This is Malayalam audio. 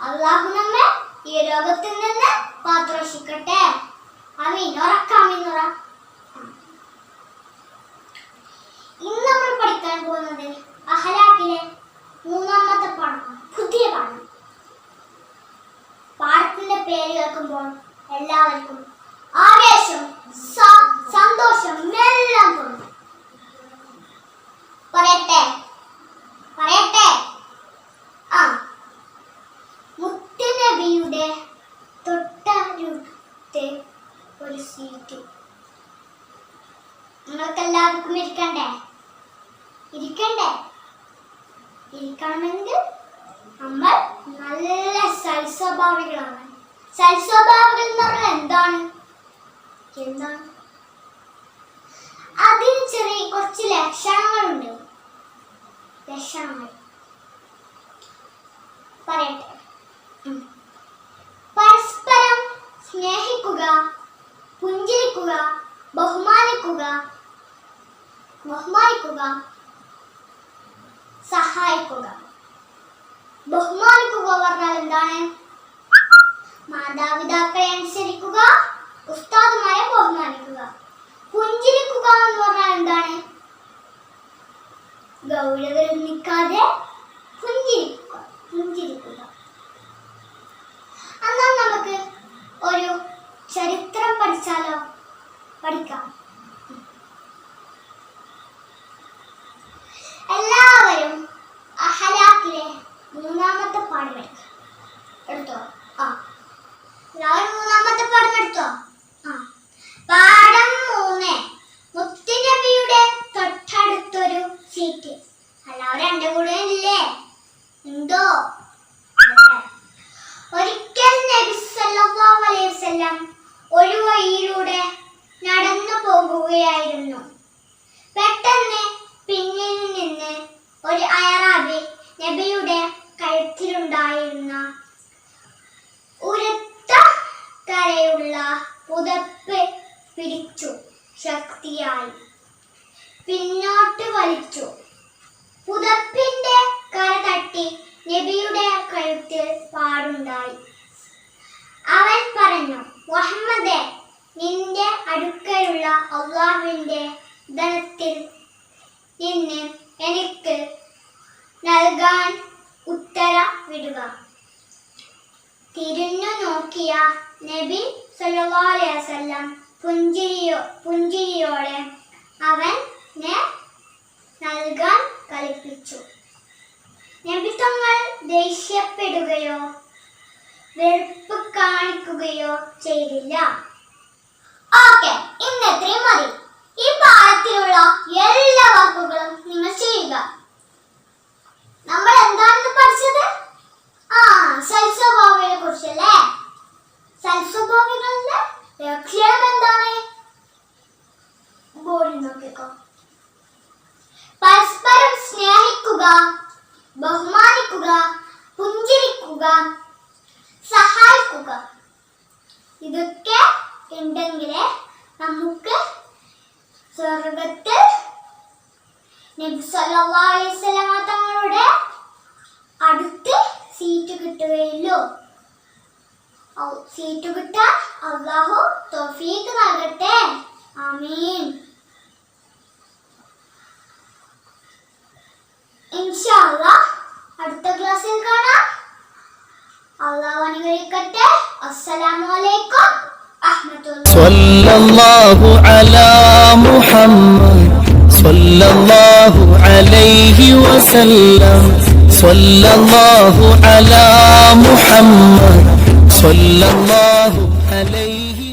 അല്ലാഹു നമ്മെ ഈ രോഗത്തിൽ നിന്ന് കാത്തുരക്ഷിക്കട്ടെ. ആമീൻ. ഉറക്കാമീന്നുറ. ഇന്ന് നമ്മൾ പഠിക്കാൻ പോകുന്നത് അഖ്ലാഖിലെ 3-ാമത്തെ പാഠമാണ്, പുതിയ പാഠം. പാഠത്തിന്റെ പേര് കേൾക്കുമ്പോൾ എല്ലാവർക്കും ആവേശം, സന്തോഷം എല്ലാം തോന്നും. പറയട്ടെ മുത്തുനബിയുടെ തൊട്ടടുത്ത് ഒരു സീറ്റ്. നിങ്ങൾക്ക് എല്ലാവർക്കും ഇരിക്കണമെങ്കിൽ നമ്മൾ നല്ല സൽസ്വഭാവികളാണ്. സൽസ്വഭാവികൾ എന്ന് പറഞ്ഞാൽ എന്താണ്? അതിന് കുറച്ച് ലക്ഷണങ്ങളുണ്ട്. പറയട്ടെ. പരസ്പരം സ്നേഹിക്കുക, പുഞ്ചിരിക്കുക, ബഹുമാനിക്കുക, സഹായിക്കുക. ബഹുമാനിക്കുക പറഞ്ഞാൽ എന്താണ്? മാതാപിതാക്കളെ അനുസരിക്കുക, ഉസ്താദുമാരെ ബഹുമാനിക്കുക. പുഞ്ചിരിക്കുക എന്ന് പറഞ്ഞാൽ എന്താണ്? ഗൗരവം നിൽക്കാതെ പുഞ്ചിരിക്കുക. എന്നാൽ നമുക്ക് ഒരു ചരിത്രം പഠിക്കാം. എല്ലാവരും അഖ്ലാഖിലെ 3-ാമത്തെ പാഠം എടുത്തോ. എല്ലാവരും 3-ാമത്തെ പാഠം എടുത്തോ. പാഠം 3, മുത്തുനബിയുടെ തൊട്ടടുത്തൊരു സീറ്റ്. എല്ലാവരും എൻ്റെ കൂടെ ഇല്ലേ? ഉണ്ടോ? ഒരിക്കൽ നബി സല്ലല്ലാഹു അലൈഹി വസല്ലം ഒരു വഴിയിലൂടെ നടന്നു പോകുകയായിരുന്നു. പെട്ടെന്ന് പിന്നിൽ നിന്ന് ഒരു അയറാബി നബിയുടെ കഴുത്തിലുണ്ടായിരുന്ന ഉരത്ത കരയുള്ള പുതപ്പ് പിടിച്ചു ശക്തിയായി പിന്നോട്ട് വലിച്ചു. പുതപ്പിന്റെ കര തട്ടി നബിയുടെ കഴുത്തിൽ പാടുണ്ടായി. അവൻ പറഞ്ഞു, മുഹമ്മദേ, നിന്റെ അടുക്കലുള്ള അല്ലാഹുവിന്റെ ധനത്തിൽ നിന്ന് എനിക്ക് നൽകാൻ ഉത്തരവിടുക. തിരിഞ്ഞു നോക്കിയ നബി സല്ലല്ലാഹു അലൈഹി വസല്ലം പുഞ്ചിരിയോടെ അവനെ നൽകാൻ കൽപ്പിച്ചു. നബി തങ്ങൾ ദേഷ്യപ്പെടുകയോ വെറുപ്പ് കാണിക്കുകയോ ചെയ്തില്ല. ഓക്കെ, ഇന്ന് ഇത്രയും മതി. ഈ പാഠത്തിലുള്ള എല്ലാ വാക്കുകളും നിങ്ങൾ ചെയ്യുക. നമ്മൾ എന്താണെന്ന് പഠിച്ചത്? സൽസ്വഭാവികളെ കുറിച്ചല്ലേ? സൽസ്വഭാവികളുടെ ലക്ഷണം എന്താണ്? ബോർഡിൽ നോക്കിക്കോ. പരസ്പരം സ്നേഹിക്കുക, ബഹുമാനിക്കുക, പുഞ്ചിരിക്കുക, സഹായിക്കുക. ഇതൊക്കെ ഉണ്ടെങ്കിലേ നമുക്ക് സ്വർഗത്തിൽ നബി സല്ലല്ലാഹു അലൈഹി വസല്ലം തങ്ങളുടെ അടുത്ത് സീറ്റ് കിട്ടുകയുള്ളൂ. സീറ്റ് കിട്ടാൻ അല്ലാഹു തൗഫീഖ് നൽകട്ടെ. ആമീൻ. ഇൻഷാ അല്ലാഹ് അടുത്ത ക്ലാസ്സിൽ കാണാം. അല്ലാഹു അനുഗ്രഹിക്കട്ടെ. അസ്സലാമു അലൈക്കും വറഹ്മത്തുള്ളാഹി. സ്വല്ലല്ലാഹു അലാ മുഹമ്മദ് സ്വല്ലല്ലാഹു അലൈഹി വസല്ലം. സ്വല്ലല്ലാഹു അലാ മുഹമ്മദ് സ്വല്ലല്ലാഹു അലൈഹി